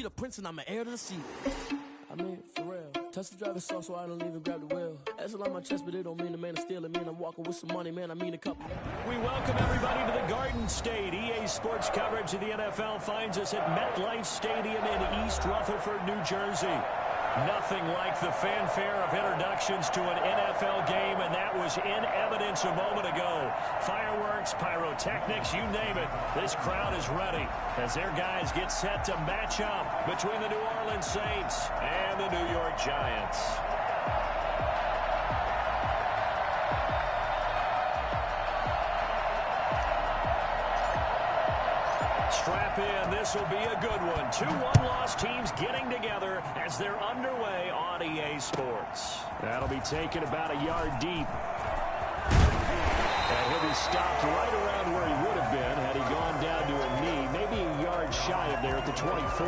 She the prince and I'm an heir to the seat. I mean, for real. Touch the driver's sauce so I don't even grab the wheel. That's on my chest, but it don't mean the man is stealing. Mean I'm walking with some money, man. I mean a couple. We welcome everybody to the Garden State. EA Sports coverage of the NFL finds us at MetLife Stadium in East Rutherford, New Jersey. Nothing like the fanfare of introductions to an NFL game, and that was in evidence a moment ago. Fireworks, pyrotechnics, you name it. This crowd is ready as their guys get set to match up between the New Orleans Saints and the New York Giants. Strap in. This will be a good one. Two one-loss teams getting together as they're underway on EA Sports. That'll be taken about a yard deep. And he'll be stopped right around where he would have been had he gone down to a knee, maybe a yard shy of there at the 24.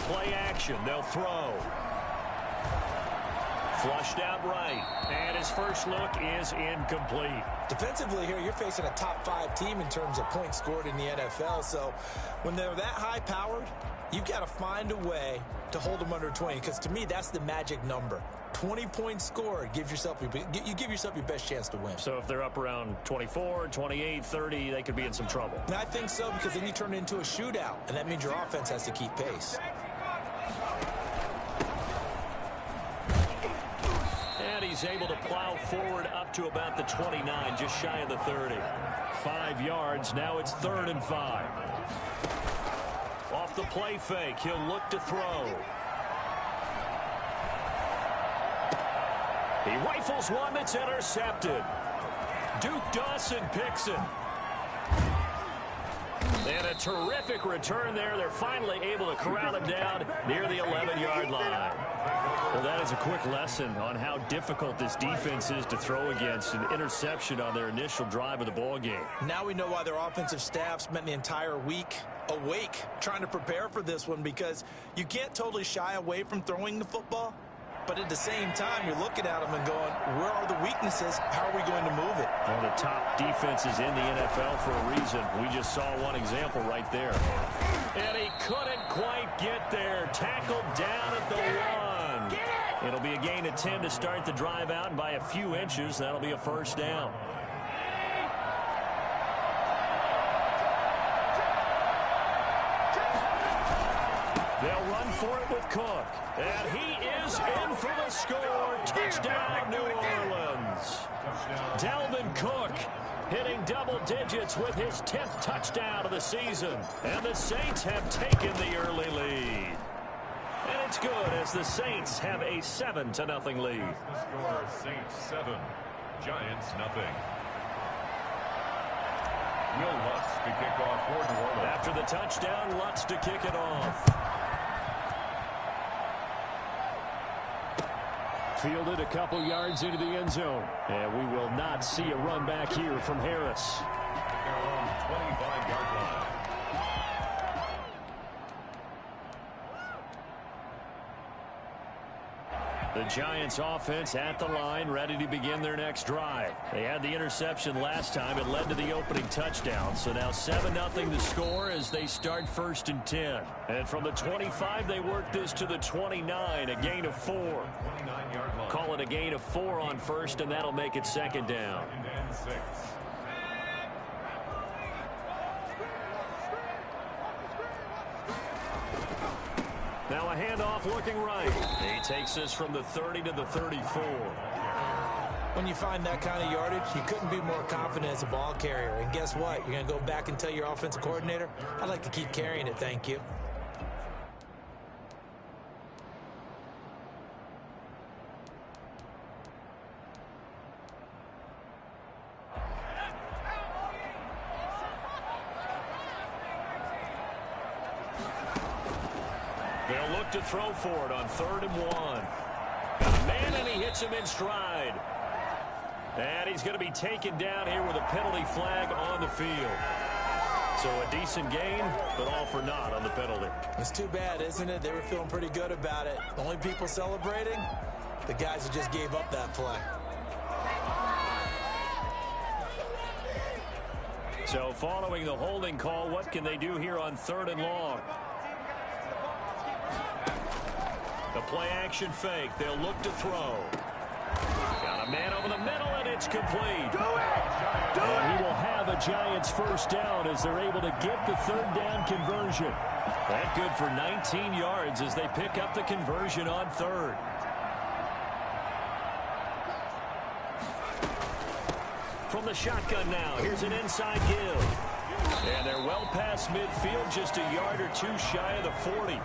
Play action, they'll throw. Flushed out right, and his first look is incomplete. Defensively here, you're facing a top 5 team in terms of points scored in the NFL, so when they're that high-powered, you've got to find a way to hold them under 20, because to me, that's the magic number. 20 points scored, you give yourself your best chance to win. So if they're up around 24, 28, 30, they could be in some trouble. And I think so, because then you turn it into a shootout, and that means your offense has to keep pace. And he's able to plow forward up to about the 29, just shy of the 30. 5 yards, now it's 3rd and 5. Off the play fake, he'll look to throw. He rifles one that's intercepted. Duke Dawson picks it. And a terrific return there. They're finally able to corral him down near the 11-yard line. Well, that is a quick lesson on how difficult this defense is to throw against. An interception on their initial drive of the ball game. Now we know why their offensive staff spent the entire week awake trying to prepare for this one, because you can't totally shy away from throwing the football. But at the same time, you're looking at them and going, where are the weaknesses? How are we going to move it? One of the top defenses in the NFL for a reason. We just saw one example right there. And he couldn't quite get there. Tackled down at the 1. It'll be a gain of 10 to start the drive out, and by a few inches, that'll be a first down. They'll run for it with Cook. And he is in for the score. Touchdown, New Orleans. Dalvin Cook hitting double digits with his 10th touchdown of the season. And the Saints have taken the early lead. And it's good as the Saints have a 7-0 lead. The score, Saints 7, Giants 0. Will Lutz to kick off for New Orleans. After the touchdown, Lutz to kick it off. Fielded a couple yards into the end zone. And we will not see a run back here from Harris. Their own 25-yard line. The Giants offense at the line, ready to begin their next drive. They had the interception last time. It led to the opening touchdown. So now 7-0 to score as they start 1st and 10. And from the 25, they work this to the 29, a gain of 4. 29-yard line. Call it a gain of 4 on 1st, and that'll make it 2nd down. 2nd and 6. Now a handoff looking right. He takes this from the 30 to the 34. When you find that kind of yardage, you couldn't be more confident as a ball carrier. And guess what? You're going to go back and tell your offensive coordinator, I'd like to keep carrying it, thank you. They'll look to throw for it on 3rd and 1. Got a man, and he hits him in stride. And he's going to be taken down here with a penalty flag on the field. So a decent gain, but all for naught on the penalty. It's too bad, isn't it? They were feeling pretty good about it. The only people celebrating, the guys who just gave up that play. So following the holding call, what can they do here on 3rd and long? The play action fake. They'll look to throw. Got a man over the middle, and it's complete. And he will have a Giants first down as they're able to get the 3rd down conversion. That good for 19 yards as they pick up the conversion on 3rd. From the shotgun now, here's an inside give. And they're well past midfield, just a yard or two shy of the 40.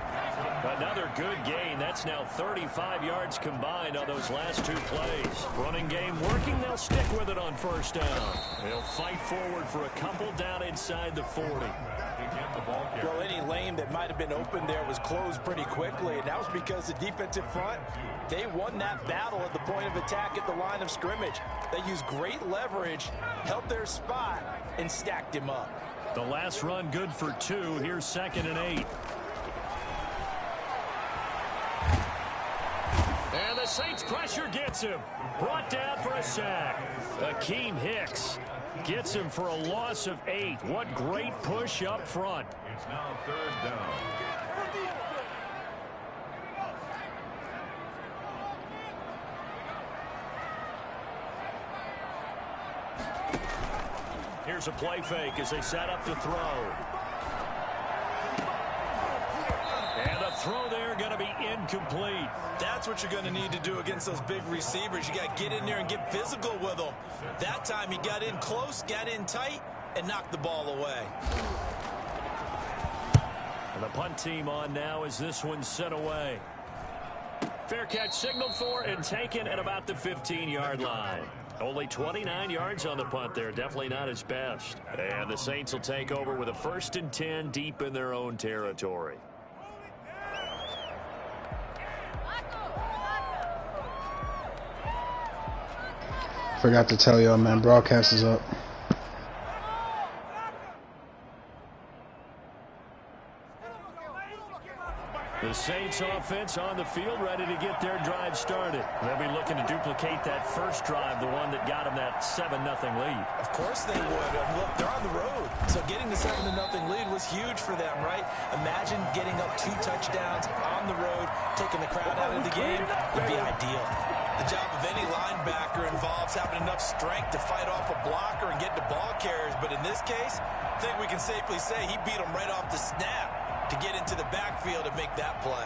Another good gain. That's now 35 yards combined on those last 2 plays. Running game working. They'll stick with it on 1st down. They'll fight forward for a couple down inside the 40. Well, any lane that might have been open there was closed pretty quickly, and that was because the defensive front, they won that battle at the point of attack at the line of scrimmage. They used great leverage, held their spot, and stacked him up. The last run good for 2. Here's 2nd and 8. And the Saints pressure gets him. Brought down for a sack. Akeem Hicks gets him for a loss of 8. What great push up front. It's now 3rd down. Here's a play fake as they set up to throw. And the throw there going to be incomplete. That's what you're going to need to do against those big receivers. You got to get in there and get physical with them. That time he got in close, got in tight, and knocked the ball away. And the punt team on now as this one's set away. Fair catch signaled for and taken at about the 15-yard line. Only 29 yards on the punt there. Definitely not his best. And the Saints will take over with a 1st and 10 deep in their own territory. Forgot to tell y'all, man, broadcast is up. The Saints offense on the field, ready to get their drive started. They'll be looking to duplicate that first drive, the one that got them that 7-0 lead. Of course they would. Look, they're on the road. So getting the 7-0 lead was huge for them, right? Imagine getting up 2 touchdowns on the road, taking the crowd out of the game would be ideal. The job of any linebacker involves having enough strength to fight off a blocker and get to ball carriers. But in this case, I think we can safely say he beat them right off the snap to get into the backfield and make that play.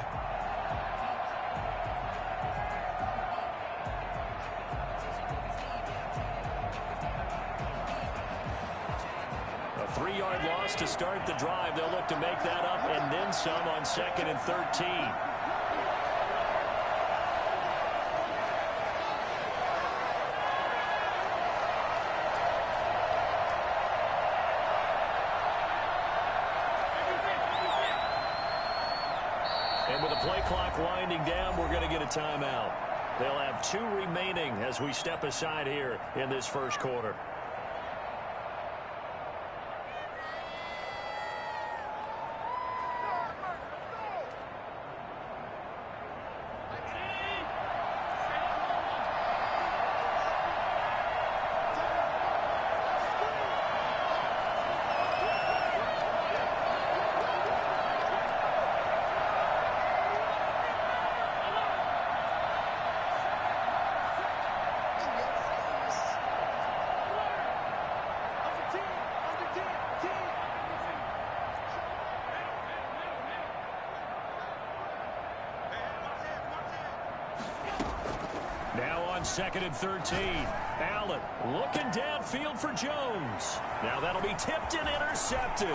A 3-yard loss to start the drive. They'll look to make that up and then some on 2nd and 13. And with the play clock winding down, we're going to get a timeout. They'll have 2 remaining as we step aside here in this first quarter. Now on 2nd and 13. Allen looking downfield for Jones. Now that'll be tipped and intercepted.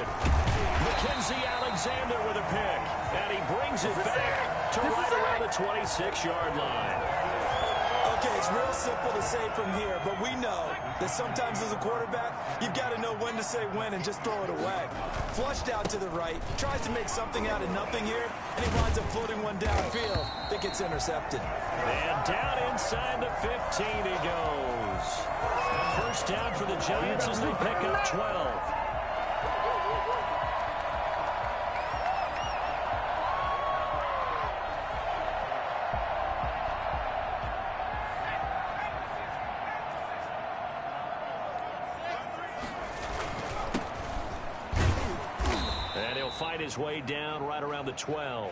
Mackenzie Alexander with a pick. And he brings it back to right around the 26-yard line. Okay, it's real simple to say from here, but we know that sometimes as a quarterback, you've got to know when to say when and just throw it away. Flushed out to the right, tries to make something out of nothing here, and he winds up floating one downfield that gets intercepted. And down inside the 15 he goes. First down for the Giants as they pick up 12. Fight his way down right around the 12.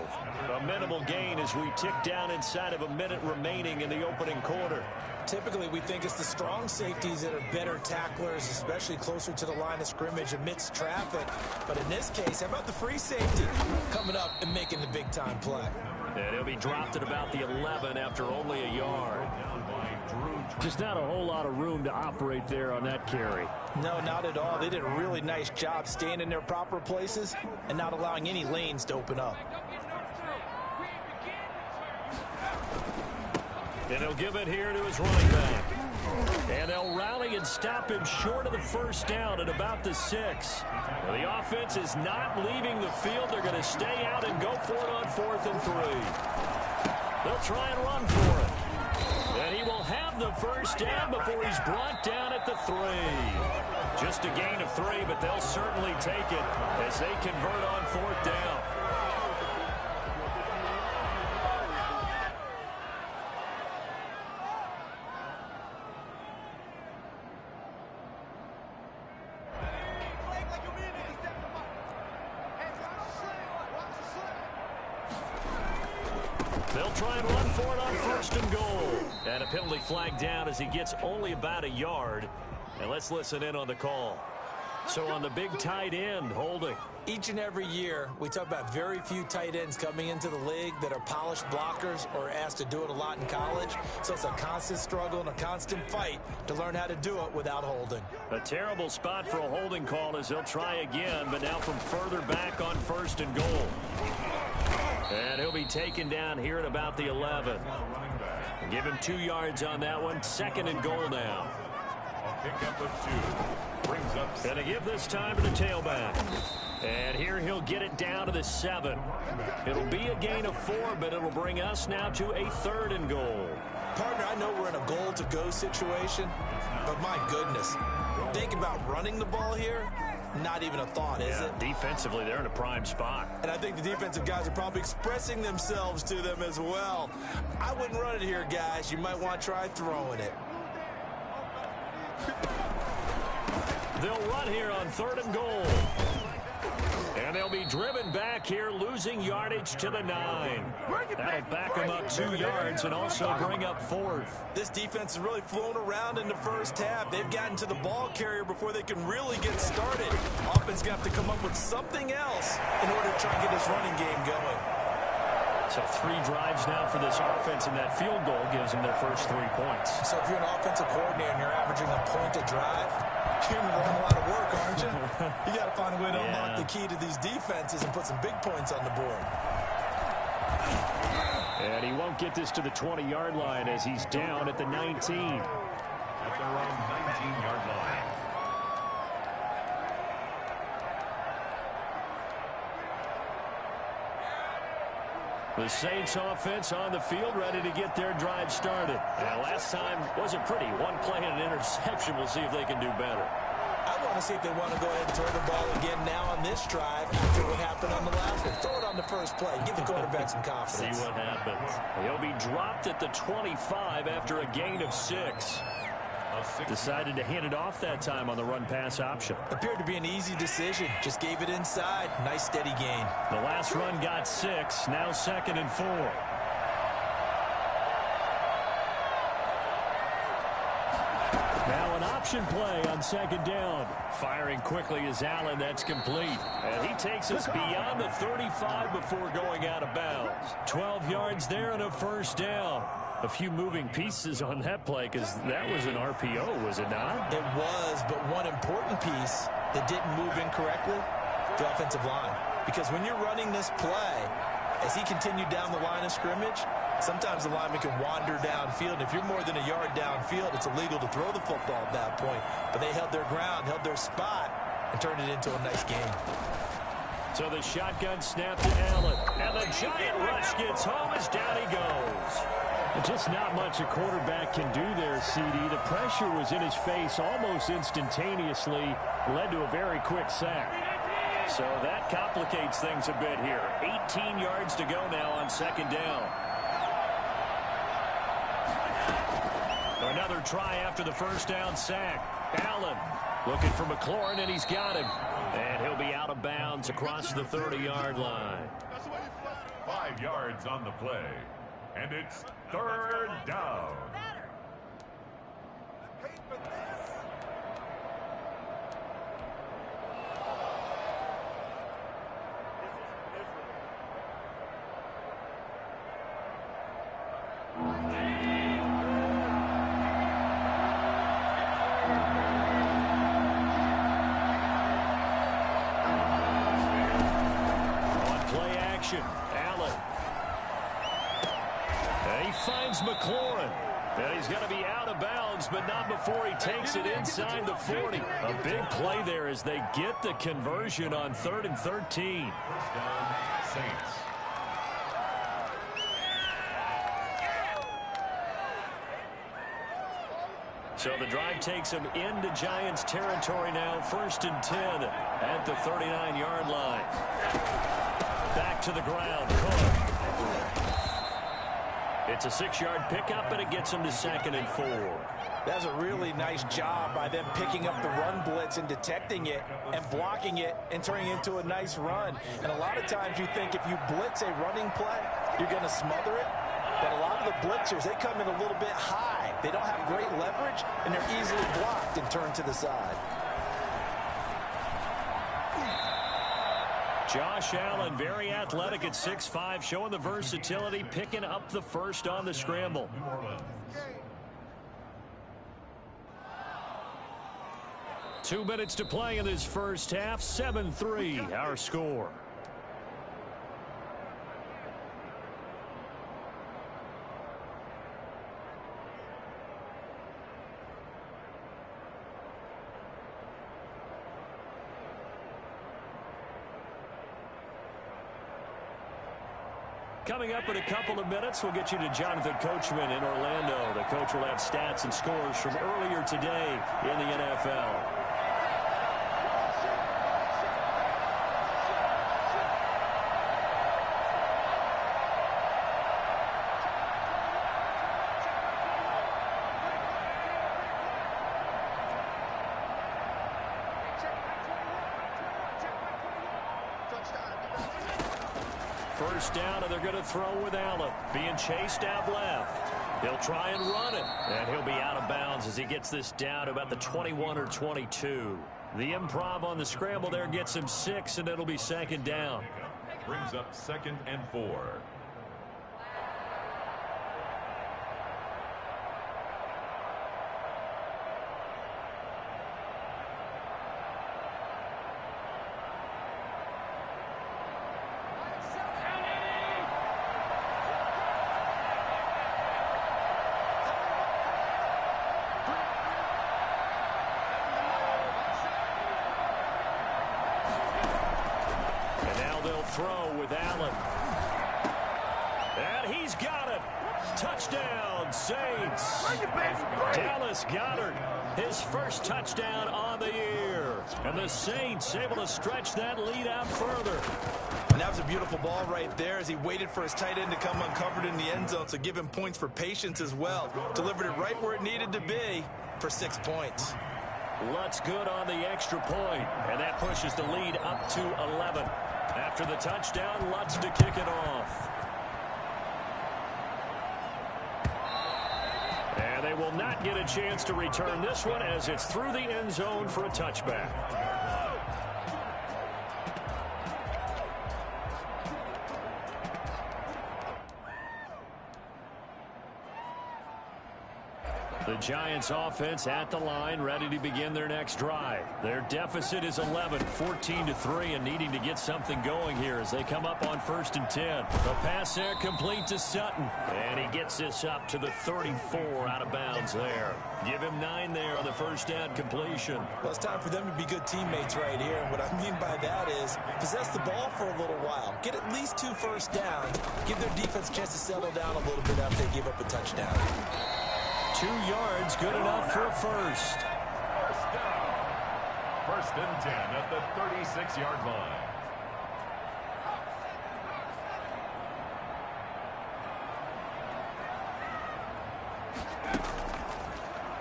A minimal gain as we tick down inside of a minute remaining in the opening quarter. Typically, we think it's the strong safeties that are better tacklers, especially closer to the line of scrimmage amidst traffic. But in this case, how about the free safety coming up and making the big-time play? And he'll be dropped at about the 11 after only a yard. Just not a whole lot of room to operate there on that carry. No, not at all. They did a really nice job staying in their proper places and not allowing any lanes to open up. And he'll give it here to his running back. And they'll rally and stop him short of the first down at about the 6. Well, the offense is not leaving the field. They're going to stay out and go for it on 4th and 3. They'll try and run for it. And he will have the first down before he's brought down at the 3. Just a gain of 3, but they'll certainly take it as they convert on 4th down. They'll try and run for it on 1st and goal. And a penalty flag down as he gets only about a yard. And let's listen in on the call. So on the big tight end, holding. Each and every year, we talk about very few tight ends coming into the league that are polished blockers or asked to do it a lot in college. So it's a constant struggle and a constant fight to learn how to do it without holding. A terrible spot for a holding call as they'll try again, but now from further back on 1st and goal. And he'll be taken down here at about the 11. Give him 2 yards on that one. 2nd and goal now. Pick up a 2. Brings up. Gonna give this time to the tailback. And here he'll get it down to the 7. It'll be a gain of 4, but it'll bring us now to a 3rd and goal. Partner, I know we're in a goal-to-go situation, but my goodness, think about running the ball here. Not even a thought, is it? Defensively, they're in a prime spot. And I think the defensive guys are probably expressing themselves to them as well. I wouldn't run it here, guys. You might want to try throwing it. They'll run here on 3rd and goal. And they'll be driven back here, losing yardage to the 9. That'll back them up 2 yards and also bring up 4th. This defense has really flown around in the first half. They've gotten to the ball carrier before they can really get started. Offense got to come up with something else in order to try and get this running game going. So 3 drives now for this offense, and that field goal gives them their first 3 points. So if you're an offensive coordinator and you're averaging a point a drive, you're in a lot of work, aren't you? You got to find a way to unlock the key to these defenses and put some big points on the board. And he won't get this to the 20-yard line as he's down at the 19. At the wrong 19-yard line. The Saints offense on the field ready to get their drive started. Now, last time wasn't pretty. 1 play and an interception. We'll see if they can do better. I want to see if they want to go ahead and throw the ball again now on this drive after what happened on the last one. Throw it on the first play. Give the quarterback some confidence. See what happens. He'll be dropped at the 25 after a gain of 6. Decided to hand it off that time on the run-pass option. Appeared to be an easy decision. Just gave it inside. Nice, steady gain. The last run got 6. Now 2nd and 4. Now an option play on 2nd down. Firing quickly is Allen. That's complete. And he takes us beyond the 35 before going out of bounds. 12 yards there and a first down. A few moving pieces on that play because that was an RPO, was it not? It was, but one important piece that didn't move incorrectly, the offensive line. Because when you're running this play, as he continued down the line of scrimmage, Sometimes the lineman can wander downfield, and if you're more than a yard downfield, it's illegal to throw the football at that point. But they held their ground, held their spot, and turned it into a nice game. So the shotgun snap to Allen, and the giant rush gets home as down he goes. Just not much a quarterback can do there, CD. The pressure was in his face almost instantaneously, led to a very quick sack. So that complicates things a bit here. 18 yards to go now on second down. Another try after the first down sack. Allen looking for McLaurin, and he's got him. And he'll be out of bounds across the 30-yard line. 5 yards on the play. And it's third down. Allen. And he finds McLaurin. And he's going to be out of bounds, but not before he takes it inside the 40. A big play there as they get the conversion on 3rd and 13. First down, Saints. So the drive takes him into Giants territory now. 1st and 10 at the 39-yard line. Back to the ground. Cook. It's a 6-yard pickup, and it gets him to 2nd and 4. That's a really nice job by them picking up the run blitz and detecting it and blocking it and turning it into a nice run. And a lot of times you think if you blitz a running play, you're going to smother it. But a lot of the blitzers, they come in a little bit high. They don't have great leverage, and they're easily blocked and turned to the side. Josh Allen, very athletic at 6'5", showing the versatility, picking up the first on the scramble. 2 minutes to play in this first half. 7-3, our score. Coming up in a couple of minutes, we'll get you to Jonathan Coachman in Orlando. The coach will have stats and scores from earlier today in the NFL. First down, and they're going to throw with Allen. Being chased out left. He'll try and run it. And he'll be out of bounds as he gets this down to about the 21 or 22. The improv on the scramble there gets him 6, and it'll be 2nd down. Brings up 2nd and 4. Throw with Allen. And he's got it. Touchdown, Saints. Dallas Goedert, his first touchdown on the year. And the Saints able to stretch that lead out further. And that was a beautiful ball right there as he waited for his tight end to come uncovered in the end zone, so give him points for patience as well. Delivered it right where it needed to be for 6 points. Lutz good on the extra point, and that pushes the lead up to 11. After the touchdown, Lutz to kick it off. And they will not get a chance to return this one as it's through the end zone for a touchback. The Giants offense at the line, ready to begin their next drive. Their deficit is 11, 14-3, and needing to get something going here as they come up on 1st and 10. The pass there complete to Sutton, and he gets this up to the 34 out of bounds there. Give him 9 there on the first down completion. Well, it's time for them to be good teammates right here. And what I mean by that is possess the ball for a little while. Get at least 2 first downs. Give their defense a chance to settle down a little bit after they give up a touchdown. 2 yards, good enough for a first. First down. 1st and 10 at the 36-yard line.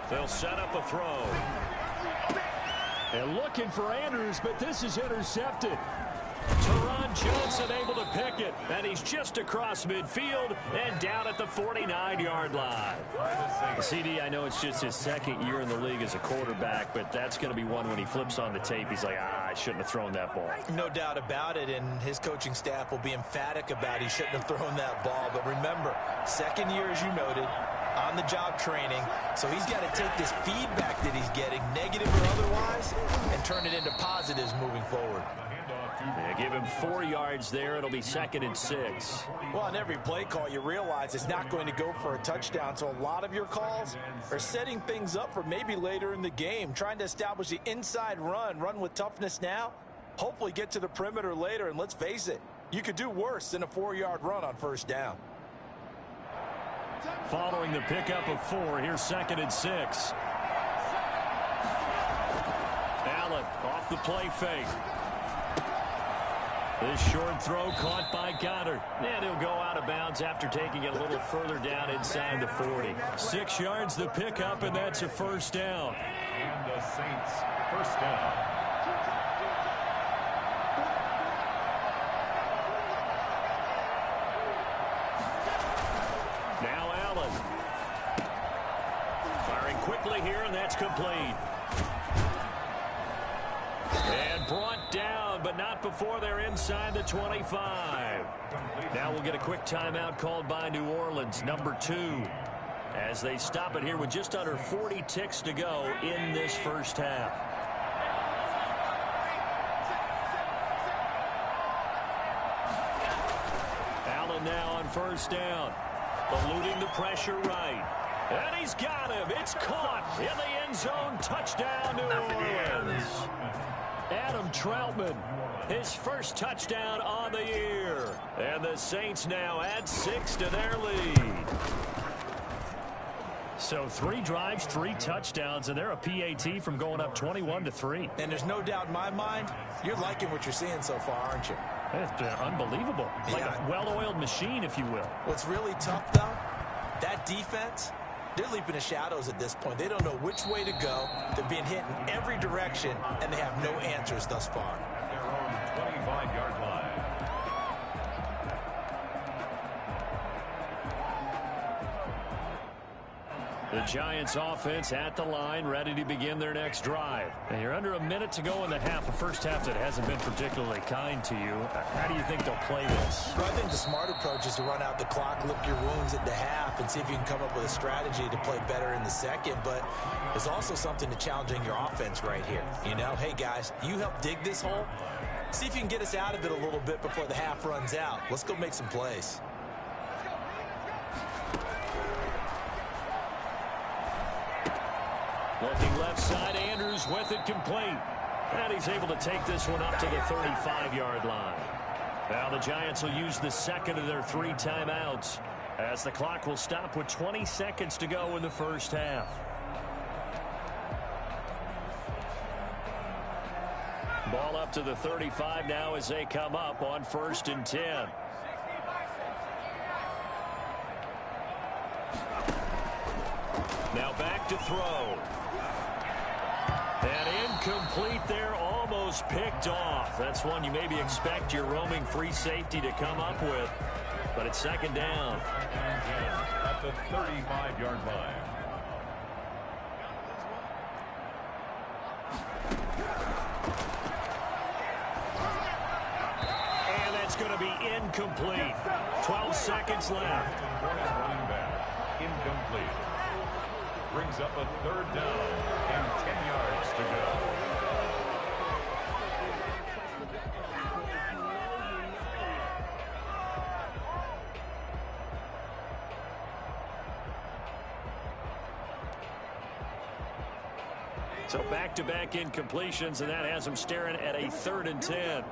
They'll set up a throw. And looking for Andrews, but this is intercepted. Teron Johnson able to pick it, and he's just across midfield and down at the 49-yard line. CD, I know it's just his 2nd year in the league as a quarterback, but that's going to be one when he flips on the tape, he's like, I shouldn't have thrown that ball. No doubt about it, and his coaching staff will be emphatic about he shouldn't have thrown that ball. But remember, 2nd year, as you noted, on-the-job training, so he's got to take this feedback that he's getting, negative or otherwise, and turn it into positives moving forward. Yeah, give him 4 yards there. It'll be 2nd and 6. Well, on every play call, you realize it's not going to go for a touchdown, so a lot of your calls are setting things up for maybe later in the game, trying to establish the inside run with toughness now, hopefully get to the perimeter later, and let's face it, you could do worse than a 4-yard run on 1st down. Following the pickup of 4, here's 2nd and 6. Allen off the play fake. This short throw caught by Goddard. And he'll go out of bounds after taking it a little further down inside the 40. 6 yards the pickup, and that's a 1st down. And the Saints, 1st down. Now Allen. Firing quickly here, and that's complete. And brought down, but not before they're inside the 25. Now we'll get a quick timeout called by New Orleans, number 2, as they stop it here with just under 40 ticks to go in this 1st half. Allen now on 1st down, eluding the pressure right. And he's got him. It's caught in the end zone. Touchdown, New Orleans. Adam Troutman, his 1st touchdown on the year. And the Saints now add 6 to their lead. So 3 drives, 3 touchdowns, and they're a PAT from going up 21-3. And there's no doubt in my mind, you're liking what you're seeing so far, aren't you? It's unbelievable. Like a well-oiled machine, if you will. What's really tough, though, that defense, they're leaping the shadows at this point. They don't know which way to go. They're being hit in every direction, and they have no answers thus far. Their own 25-yard line. The Giants offense at the line, ready to begin their next drive. And you're under a minute to go in the half, a 1st half that hasn't been particularly kind to you. How do you think they'll play this? Well, I think the smart approach is to run out the clock, lick your wounds at the half, and see if you can come up with a strategy to play better in the 2nd. But there's also something to challenging your offense right here. You know, hey, guys, you help dig this hole. See if you can get us out of it a little bit before the half runs out. Let's go make some plays. Looking left side, Andrews with it complete. And he's able to take this one up to the 35-yard line. Now the Giants will use the 2nd of their 3 timeouts, as the clock will stop with 20 seconds to go in the 1st half. Ball up to the 35 now as they come up on 1st and 10. Now back to throw. And incomplete there, almost picked off. That's one you maybe expect your roaming free safety to come up with, but it's 2nd down. At the 35-yard line. And that's going to be incomplete. 12 seconds left. Running back, incomplete. brings up a 3rd down and 10 yards to go. So back-to-back incompletions, and that has him staring at a 3rd and 10.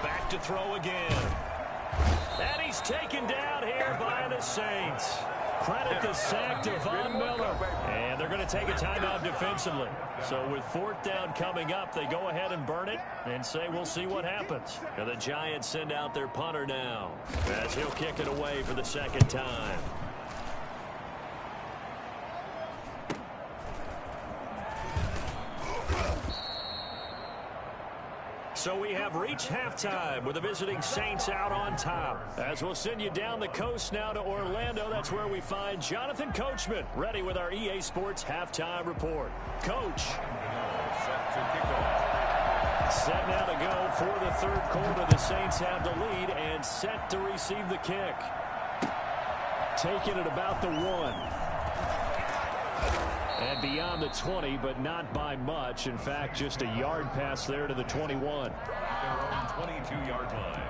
Back to throw again. And he's taken down here by the Saints. Credit the sack to Von Miller. And they're going to take a timeout defensively. So with 4th down coming up, they go ahead and burn it and say we'll see what happens. And the Giants send out their punter now as he'll kick it away for the 2nd time. So we have reached halftime with the visiting Saints out on top. As we'll send you down the coast now to Orlando, that's where we find Jonathan Coachman ready with our EA Sports halftime report. Coach. Set now to go for the 3rd quarter. The Saints have the lead and set to receive the kick. Taking it about the 1. And beyond the 20, but not by much. In fact, just a yard pass there to the 21. Their own 22-yard line.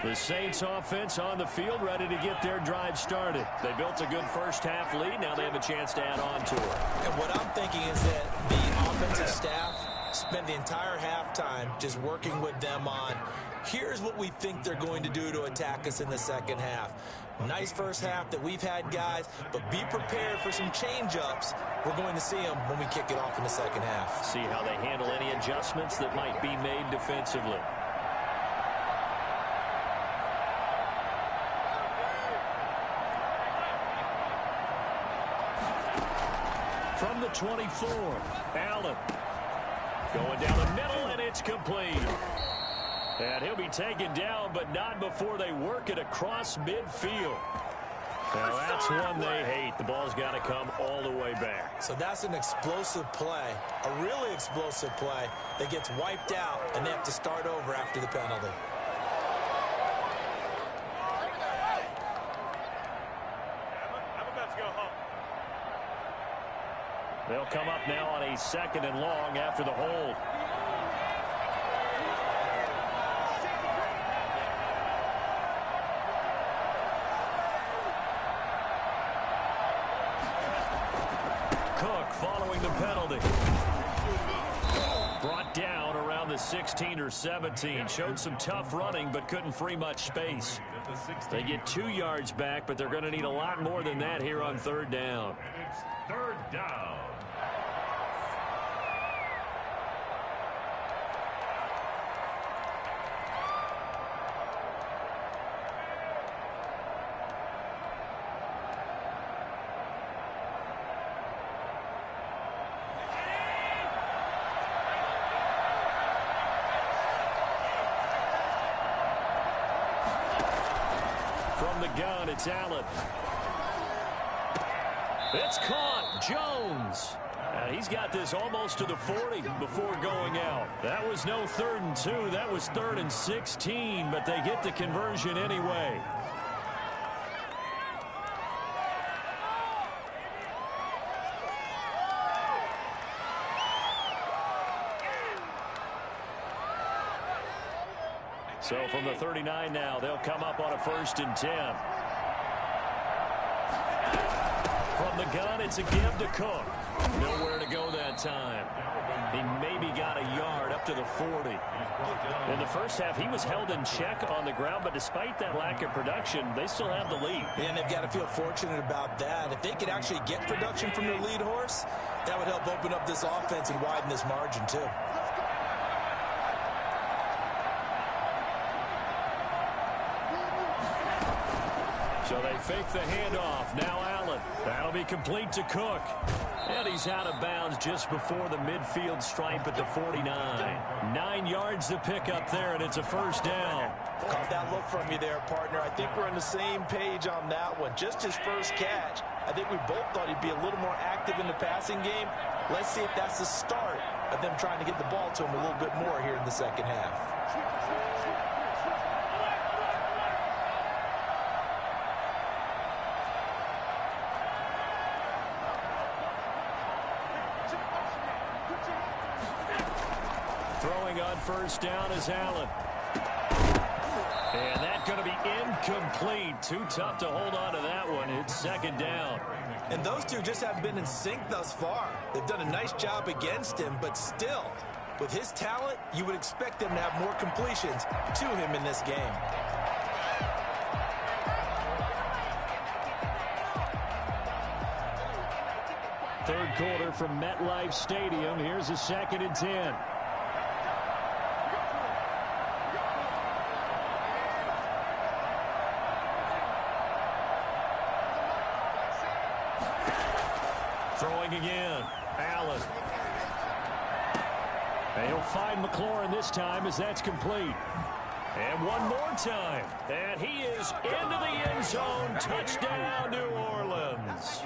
The Saints offense on the field ready to get their drive started. They built a good first-half lead. Now they have a chance to add on to it. And what I'm thinking is that the offensive staff spent the entire halftime just working with them on, here's what we think they're going to do to attack us in the 2nd half. Nice first half that we've had, guys, but be prepared for some change-ups. We're going to see them when we kick it off in the 2nd half. See how they handle any adjustments that might be made defensively. From the 24, Allen going down the middle, and it's complete. And he'll be taken down, but not before they work it across midfield. Now that's one they hate. The ball's got to come all the way back. So that's an explosive play, a really explosive play that gets wiped out, and they have to start over after the penalty. They'll come up now on a 2nd and long after the hold. Cook following the penalty. Brought down around the 16 or 17. Showed some tough running, but couldn't free much space. They get 2 yards back, but they're going to need a lot more than that here on 3rd down. And it's 3rd down. From the gun, it's Allen. It's caught. Jones. He's got this almost to the 40 before going out. That was no 3rd and 2. That was 3rd and 16, but they get the conversion anyway. So from the 39 now, they'll come up on a 1st and 10. From the gun, it's a give to Cook. Nowhere to go that time. He maybe got a yard up to the 40. In the first half, he was held in check on the ground, but despite that lack of production, they still have the lead. And they've got to feel fortunate about that. If they could actually get production from their lead horse, that would help open up this offense and widen this margin, too. So they fake the handoff. Now Allen. That'll be complete to Cook. And he's out of bounds just before the midfield stripe at the 49. 9 yards to pick up there, and it's a first down. Caught that look from you there, partner. I think we're on the same page on that one. Just his first catch. I think we both thought he'd be a little more active in the passing game. Let's see if that's the start of them trying to get the ball to him a little bit more here in the second half. Throwing on first down is Allen. And that's going to be incomplete. Too tough to hold on to that one. It's second down. And those two just haven't been in sync thus far. They've done a nice job against him, but still, with his talent, you would expect them to have more completions to him in this game. Third quarter from MetLife Stadium. Here's a 2nd and 10. Throwing again. Allen. And he'll find McLaurin this time as that's complete. And one more time. And he is into the end zone. Touchdown, New Orleans.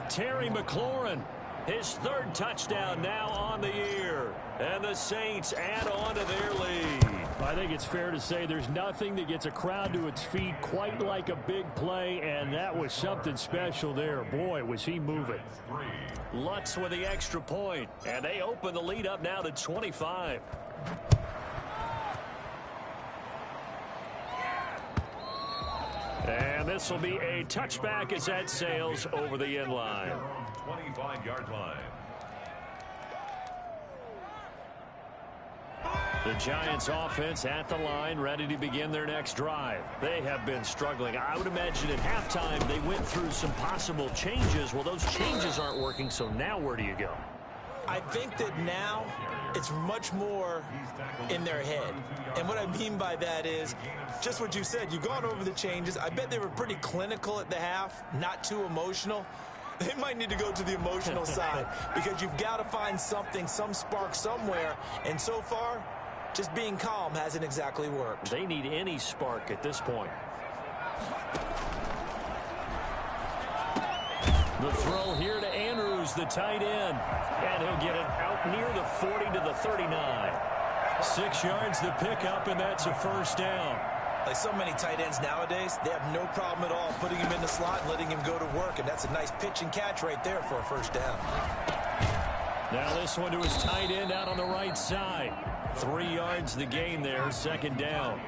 Terry McLaurin, his 3rd touchdown now on the year. And the Saints add on to their lead. I think it's fair to say there's nothing that gets a crowd to its feet quite like a big play, and that was something special there. Boy, was he moving. Lutz with the extra point, and they open the lead up now to 25. And this will be a touchback as that sails over the end line. 25-yard line. The Giants offense at the line, ready to begin their next drive. They have been struggling. I would imagine at halftime they went through some possible changes. Well, those changes aren't working, so now where do you go? I think that now it's much more in their head. And what I mean by that is just what you said. You've gone over the changes. I bet they were pretty clinical at the half, not too emotional. They might need to go to the emotional side because you've got to find something, some spark somewhere. And so far, just being calm hasn't exactly worked. They need any spark at this point. The throw here to Andrews, the tight end. And he'll get it out near the 40 to the 39. 6 yards to pick up, and that's a first down. Like so many tight ends nowadays, they have no problem at all putting him in the slot and letting him go to work. And that's a nice pitch and catch right there for a first down. Now this one to his tight end out on the right side. 3 yards the gain there, second down.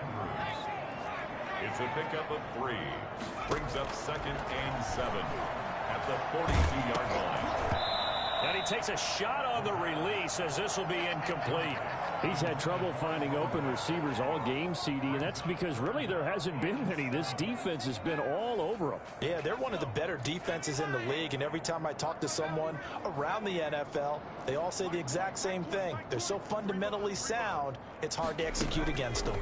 It's a pickup of 3. Brings up 2nd and 7 at the 42-yard line. And he takes a shot on the release as this will be incomplete. He's had trouble finding open receivers all game, CD, and that's because really there hasn't been many. This defense has been all over him. Yeah, they're one of the better defenses in the league, and every time I talk to someone around the NFL, they all say the exact same thing. They're so fundamentally sound, it's hard to execute against them.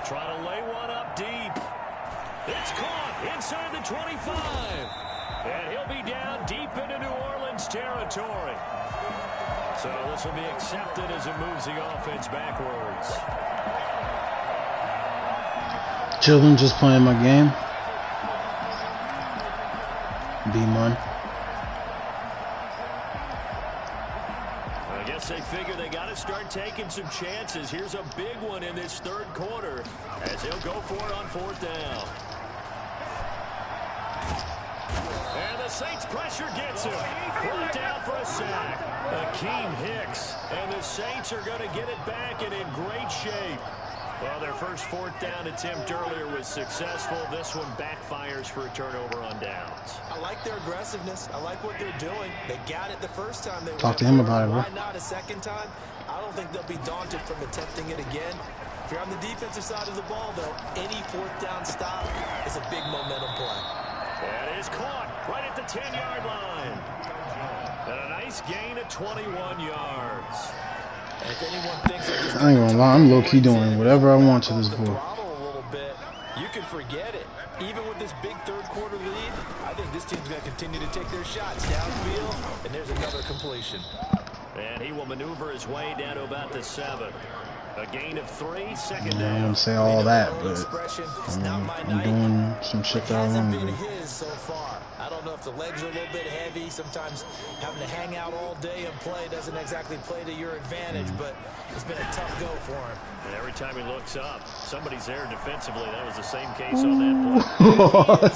Trying to lay one up deep. It's caught inside the 25. And he'll be down deep into New Orleans territory. So this will be accepted as it moves the offense backwards. Children just playing my game. B-Mon. I guess they figure they got to start taking some chances. Here's a big one in this third quarter as he'll go for it on 4th down. And the Saints pressure gets him. Brought down for a sack. Akeem Hicks. And the Saints are going to get it back and in great shape. Well, their first 4th down attempt earlier was successful. This one backfires for a turnover on downs. I like their aggressiveness. I like what they're doing. They got it the first time they Talk to him about it, bro. Why not a second time? I don't think they'll be daunted from attempting it again. If you're on the defensive side of the ball, though, any 4th down stop is a big momentum play. That is caught right at the 10-yard line. And a nice gain of 21 yards. And if anyone thinks I ain't gonna lie, I'm low-key doing whatever I want to this ball. You can forget it. Even with this big third-quarter lead, I think this team's going to continue to take their shots downfield, and there's another completion. And he will maneuver his way down to about the 7. A gain of 3, second down. I don't say all that, but I'm doing some shit that I want to do. So far. I don't know if the legs are a little bit heavy. Sometimes having to hang out all day and play doesn't exactly play to your advantage, but it's been a tough go for him. And every time he looks up, somebody's there defensively. That was the same case on that play.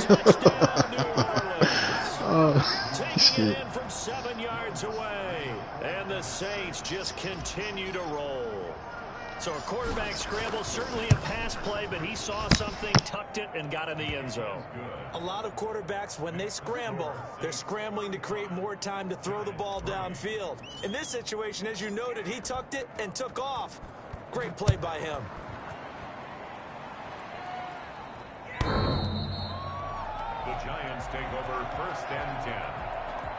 Touchdown, New Orleans. Taking it in from 7 yards away. And the Saints just continue to roll. So a quarterback scramble, certainly a pass play, but he saw something, tucked it, and got in the end zone. A lot of quarterbacks, when they scramble, they're scrambling to create more time to throw the ball downfield. In this situation, as you noted, he tucked it and took off. Great play by him. The Giants take over 1st and 10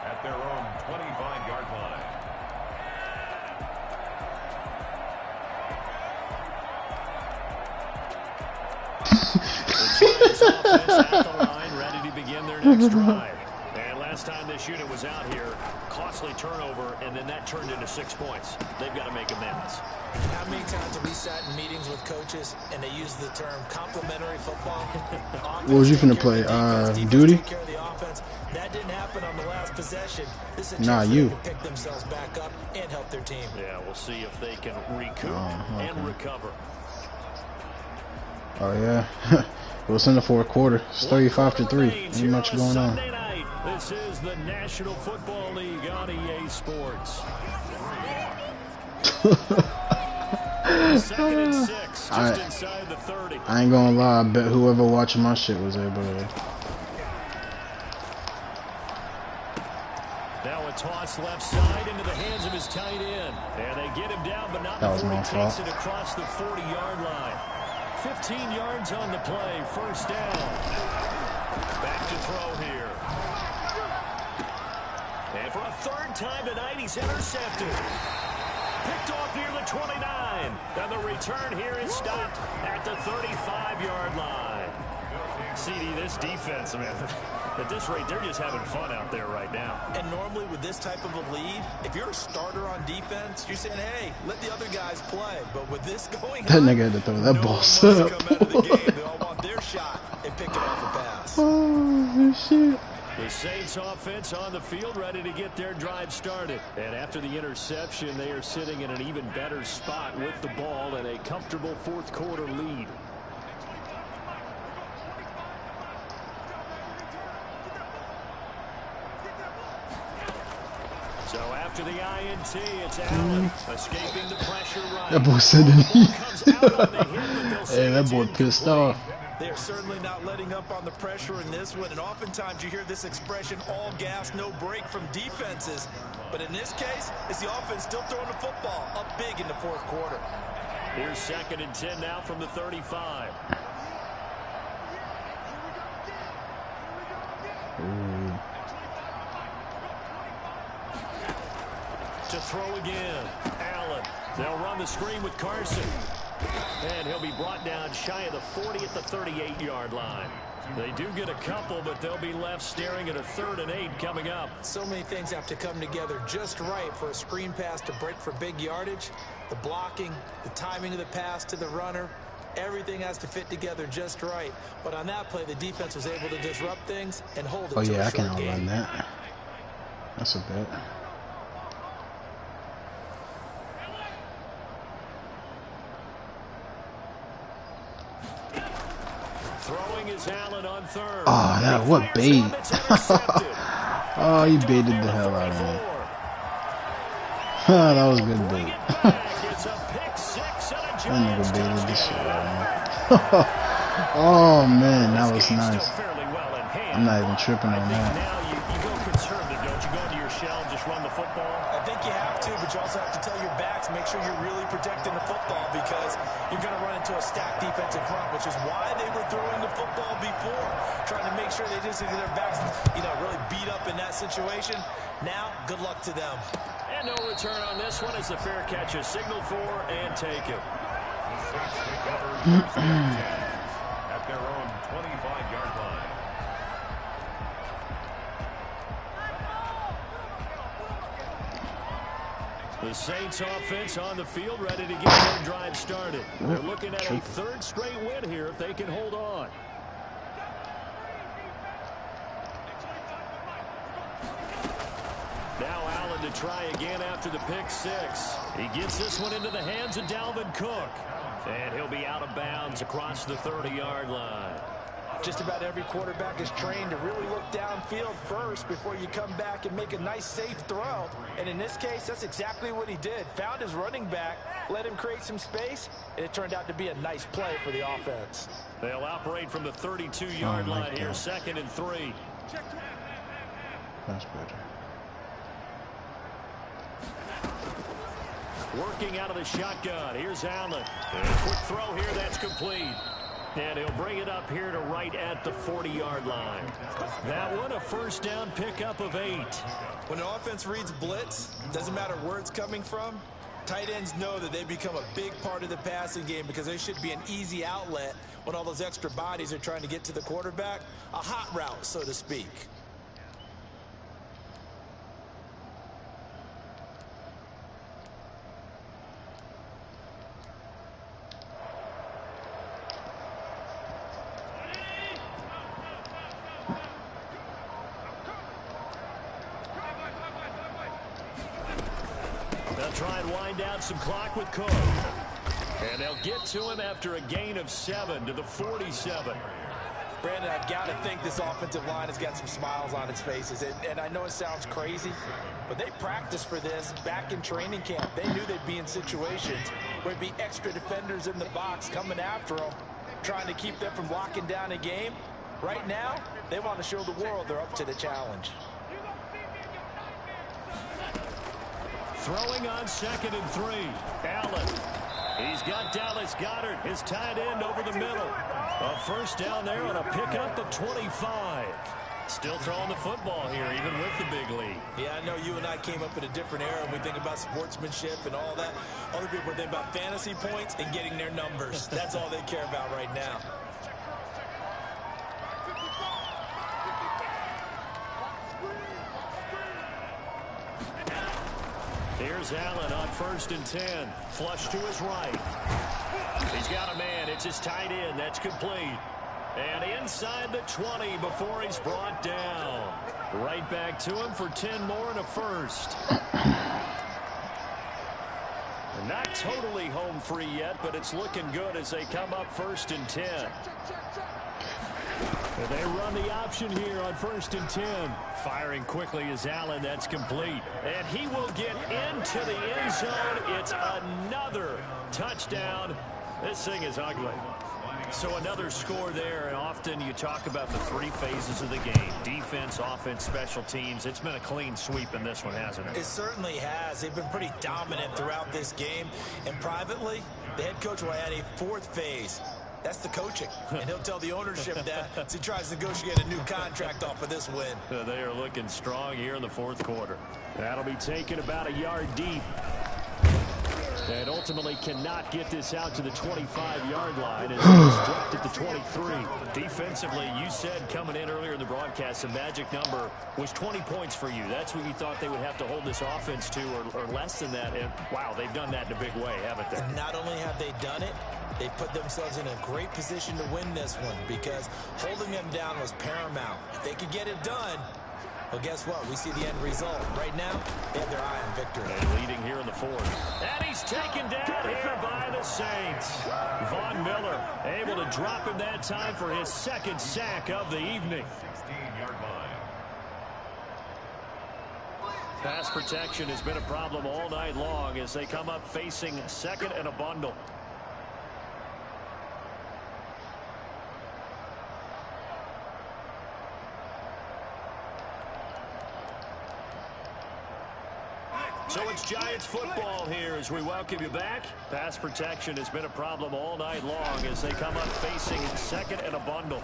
at their own 25-yard line. The Giants offense at the line, ready to begin their next drive. And last time this unit was out here, costly turnover, and then that turned into 6 points. They've got to make amends. How many times have we sat in meetings with coaches and they use the term complementary football? What was you finna play? Duty? That didn't happen on the last possession. This is a Nah, chance you. to pick themselves back up and help their team. Yeah, we'll see if they can recoup and recover. Oh, yeah. It was in the 4th quarter. It's 35-3. Ain't much going on. This is the National Football League on EA Sports. 2nd and 6, just inside the 30. I ain't gonna lie. I bet whoever watching my shit was able to. Now a toss left side into the hands of his tight end. And they get him down, but not before he takes it across the 40-yard line. 15 yards on the play, 1st down. Back to throw here. And for a 3rd time tonight, he's intercepted. Picked off near the 29. And the return here is stopped at the 35-yard line. CD, this defense, man, at this rate, they're just having fun out there right now. And normally with this type of a lead, if you're a starter on defense, you're saying, hey, let the other guys play. But with this going that on, nigga had to throw that ball come out of the game. They all want their shot and pick it off the pass. Oh, shit. The Saints offense on the field ready to get their drive started. And after the interception, they are sitting in an even better spot with the ball and a comfortable 4th quarter lead. So after the INT, it's Allen escaping the pressure right. That boy said that hey, that boy pissed off. They are certainly not letting up on the pressure in this one, and oftentimes you hear this expression, all gas, no break from defenses. But in this case, it's the offense still throwing the football up big in the 4th quarter. Here's 2nd and 10 now from the 35. Ooh. To throw again. Allen. They'll run the screen with Carson. And he'll be brought down shy of the 40 at the 38-yard line. They do get a couple, but they'll be left staring at a 3rd and 8 coming up. So many things have to come together just right for a screen pass to break for big yardage. The blocking, the timing of the pass to the runner, everything has to fit together just right. But on that play, the defense was able to disrupt things and hold it to a short game. Oh, yeah, I can outrun that. That's a bet. Throwing is Allen on 3rd. Oh, that what bait? Oh, he baited the hell out of me. That was good bait. That nigga baited this shit, man. Oh man, that was nice. I'm not even tripping on that. Now you go conservative, don't you? Go into your shell and just run the football. I think you have to, but you also have to tell your backs, make sure you're really protecting the football because you're going to run into a stacked defensive front, which is why they were throwing the football before, trying to make sure they just get their backs, really beat up in that situation. Now, good luck to them. And no return on this one as the fair catch is signaled for and taken. The Saints take over 1st and 10 at The Saints offense on the field, ready to get their drive started. They're looking at a third straight win here if they can hold on. Now Allen to try again after the pick six. He gets this one into the hands of Dalvin Cook. And he'll be out of bounds across the 30-yard line. Just about every quarterback is trained to really look downfield first before you come back and make a nice, safe throw. And in this case, that's exactly what he did. Found his running back, let him create some space, and it turned out to be a nice play for the offense. They'll operate from the 32-yard line here, 2nd and 3. That's better. Working out of the shotgun. Here's Allen. And a quick throw here. That's complete. And he'll bring it up here to right at the 40-yard line. That one, a first down pickup of 8. When an offense reads blitz, doesn't matter where it's coming from, tight ends know that they become a big part of the passing game because they should be an easy outlet when all those extra bodies are trying to get to the quarterback. A hot route, so to speak. Try and wind down some clock with Cook. And they'll get to him after a gain of 7 to the 47. Brandon, I've got to think this offensive line has got some smiles on its faces. And I know it sounds crazy, but they practiced for this back in training camp. They knew they'd be in situations where there'd be extra defenders in the box coming after them, trying to keep them from locking down a game. Right now, they want to show the world they're up to the challenge. Throwing on 2nd and 3. Allen. He's got Dallas Goedert, his tight end, over the middle. A first down there on a pickup of 25. Still throwing the football here, even with the big lead. Yeah, I know you and I came up in a different era. We think about sportsmanship and all that. Other people think about fantasy points and getting their numbers. That's all they care about right now. Here's Allen on 1st and 10. Flush to his right. He's got a man. It's his tight end. That's complete. And inside the 20 before he's brought down. Right back to him for 10 more and a first. Not totally home free yet, but it's looking good as they come up 1st and 10. And they run the option here on 1st and 10. Firing quickly is Allen. That's complete. And he will get into the end zone. It's another touchdown. This thing is ugly. So another score there, and often you talk about the 3 phases of the game. Defense, offense, special teams. It's been a clean sweep in this one, hasn't it? It certainly has. They've been pretty dominant throughout this game. And privately, the head coach will add a 4th phase. That's the coaching. And he'll tell the ownership that as he tries to negotiate a new contract off of this win. They are looking strong here in the 4th quarter. That'll be taken about a yard deep. And ultimately cannot get this out to the 25-yard line as it's dropped at the 23. Defensively, you said coming in earlier in the broadcast, the magic number was 20 points for you. That's what you thought they would have to hold this offense to, or less than that. And, wow, they've done that in a big way, haven't they? And not only have they done it, they put themselves in a great position to win this one because holding them down was paramount. If they could get it done, well, guess what? We see the end result. Right now, they have their eye on victory. And leading here in the 4th. And he's taken down here by the Saints. Von Miller able to drop him that time for his 2nd sack of the evening. 16-yard line. Pass protection has been a problem all night long as they come up facing 2nd and a bundle. So it's Giants football here as we welcome you back. Pass protection has been a problem all night long as they come up facing 2nd and a bundle.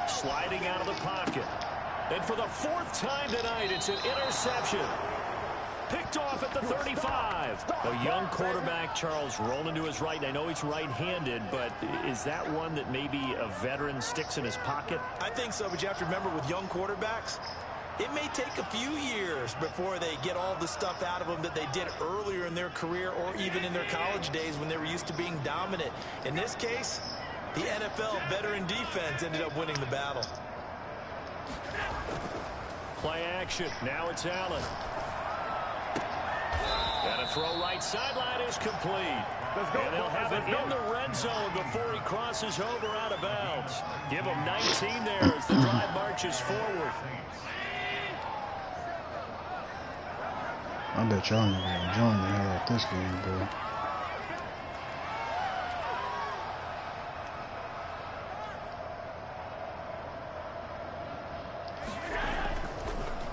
Sliding out of the pocket. And for the 4th time tonight, it's an interception. Picked off at the 35. A young quarterback, Charles, rolling to his right. I know he's right-handed, but is that one that maybe a veteran sticks in his pocket? I think so, but you have to remember with young quarterbacks, It may take a few years before they get all the stuff out of them that they did earlier in their career or even in their college days when they were used to being dominant. In this case, the NFL veteran defense ended up winning the battle. Play action. Now it's Allen. And a throw right sideline is complete. And they'll have it in the red zone before he crosses over out of bounds. Give him 19 there as the drive marches forward. I bet y'all niggas enjoying the hell out this game, bro.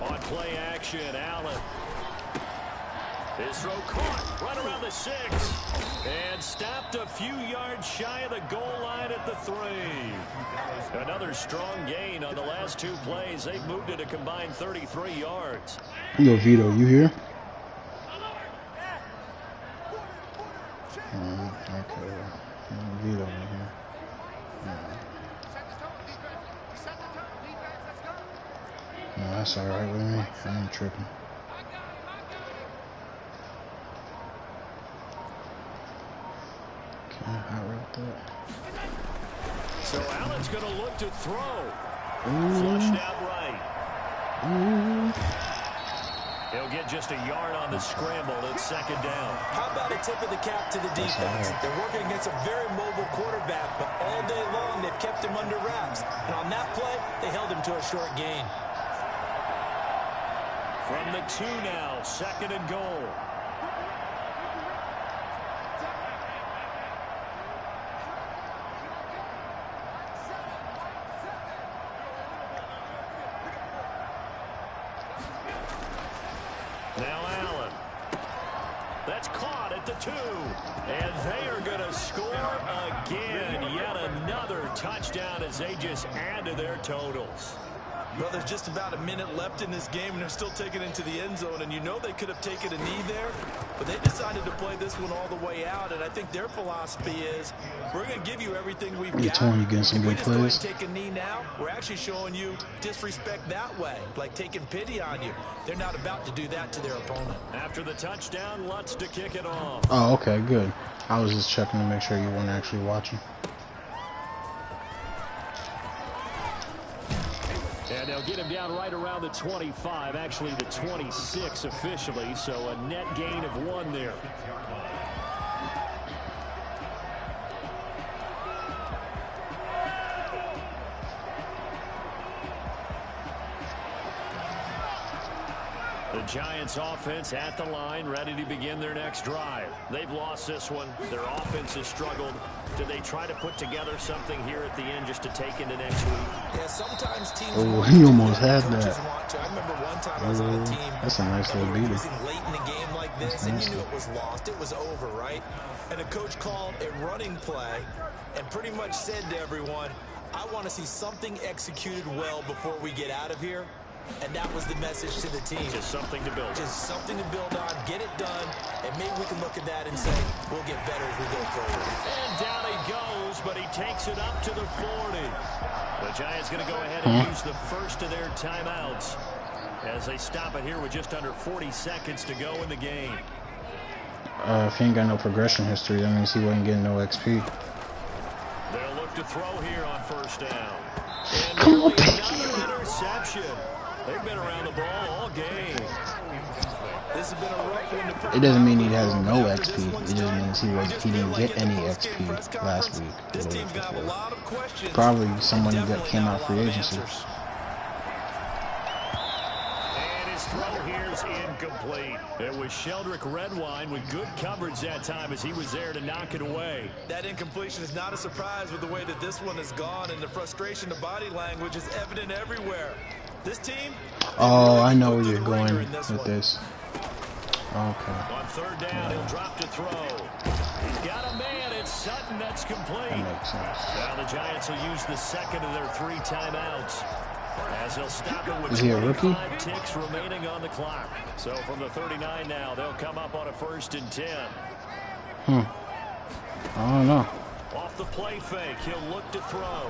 On play action, Allen. His throw caught right around the 6. And stopped a few yards shy of the goal line at the 3. Another strong gain on the last 2 plays. They've moved it a combined 33 yards. Yo, Vito, you here? Okay. Vito in here. No, that's alright with me. I ain't tripping. So Allen's going to look to throw. Flushed out right. He'll get just a yard on the scramble. It's 2nd down. How about a tip of the cap to the defense? They're working against a very mobile quarterback, but all day long they've kept him under wraps. And on that play, they held him to a short gain. From the 2 now, 2nd and goal. Now Allen. That's caught at the 2. And they are going to score again. Yet another touchdown as they just add to their totals. Well, there's just about a minute left in this game, and they're still taking it into the end zone. And you know they could have taken a knee there, but they decided to play this one all the way out. And I think their philosophy is, we're going to give you everything we've got. You getting some good plays. If we just go and take a knee now, we're actually showing you disrespect that way, like taking pity on you. They're not about to do that to their opponent. After the touchdown, Lutz to kick it off. Oh, okay, good. I was just checking to make sure you weren't actually watching. And they'll get him down right around the 25, actually the 26 officially, so a net gain of 1 there. The Giants offense at the line, ready to begin their next drive. They've lost this one. Their offense has struggled. Do they try to put together something here at the end just to take into next week? Yeah, sometimes teams. Oh, he almost had that. I remember one time I was on a team. That's a nice little beater. Late in the game like this, and you knew it was lost. It was over, right? And the coach called a running play and pretty much said to everyone, I want to see something executed well before we get out of here. And that was the message to the team. Just something to build. Just something to build on, get it done, and maybe we can look at that and say, we'll get better as we go forward. And down he goes, but he takes it up to the 40. The Giants going to go ahead and use the first of their timeouts as they stop it here with just under 40 seconds to go in the game. If he ain't got no progression history, that means he wasn't getting no XP. They'll look to throw here on 1st down. And Come on, another interception. They've been around the ball all game. This has been a rough one to put. It doesn't mean he has no XP. It just means he didn't get any XP last week. This team's gonna have a lot of questions. Probably someone that came out free agency. And his throw here is incomplete. It was Sheldrick Redwine with good coverage that time as he was there to knock it away. That incompletion is not a surprise with the way that this one has gone, and the frustration, the body language is evident everywhere. This team. Oh, I know where you're going with this. Okay. On 3rd down, he'll drop to throw. He's got a man. It's Sutton. That's complete. That makes sense. Now the Giants will use the 2nd of their 3 timeouts as they'll stop it with Is he a rookie? 25 ticks remaining on the clock. So from the 39 now, they'll come up on a 1st and 10. I don't know. Off the play fake, he'll look to throw.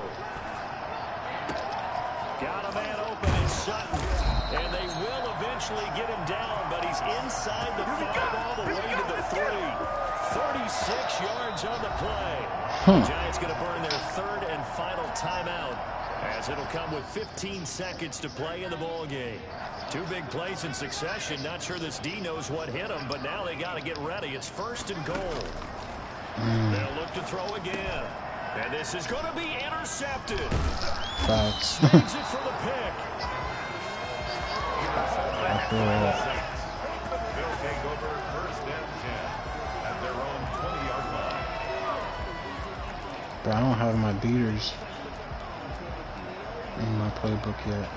Got a man open in Sutton. And they will eventually get him down, but he's inside the 5 all the way to the 3. 36 yards on the play. The Giants going to burn their 3rd and final timeout, as it'll come with 15 seconds to play in the ball game. 2 big plays in succession. Not sure this D knows what hit him, but now they got to get ready. It's 1st and goal. They'll look to throw again. And this is going to be intercepted. Facts. Trades it for the pick. They'll take over 1st and 10 at their own 20-yard line. But I don't have my beaters in my playbook yet.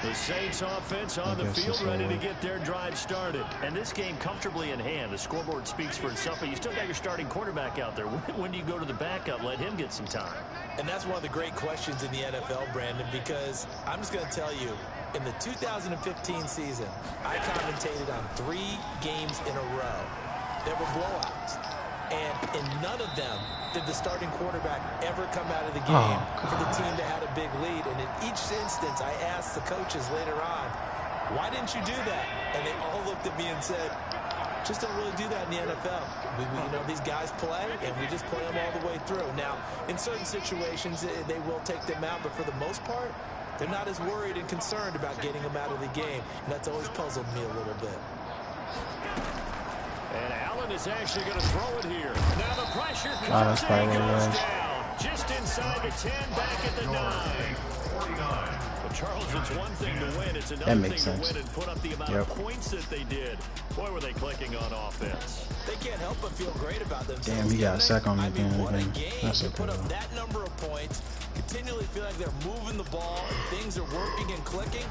The Saints offense on the field, ready to get their drive started. And this game comfortably in hand. The scoreboard speaks for itself, but you still got your starting quarterback out there. When do you go to the backup? Let him get some time. And that's one of the great questions in the NFL, Brandon, because I'm just going to tell you, in the 2015 season, I commentated on 3 games in a row. There were blowouts. And in none of them did the starting quarterback ever come out of the game for the team that had a big lead. And in each instance, I asked the coaches later on, why didn't you do that? And they all looked at me and said, just don't really do that in the NFL. You know, these guys play, and we just play them all the way through. Now, in certain situations, they will take them out, but for the most part, they're not as worried and concerned about getting them out of the game. And that's always puzzled me a little bit. And Allen is actually going to throw it here. Now the pressure comes that's and probably he what it goes was. down. Just inside the 10, back at the 9. But Charles, it's one thing to win. It's another thing to win and put up the amount of points that they did. Boy, were they clicking on offense. They can't help but feel great about themselves. Damn, he got a sack on me again. What a game. That's They okay, put up though. that number of points, continually feel like they're moving the ball, and things are working and clicking.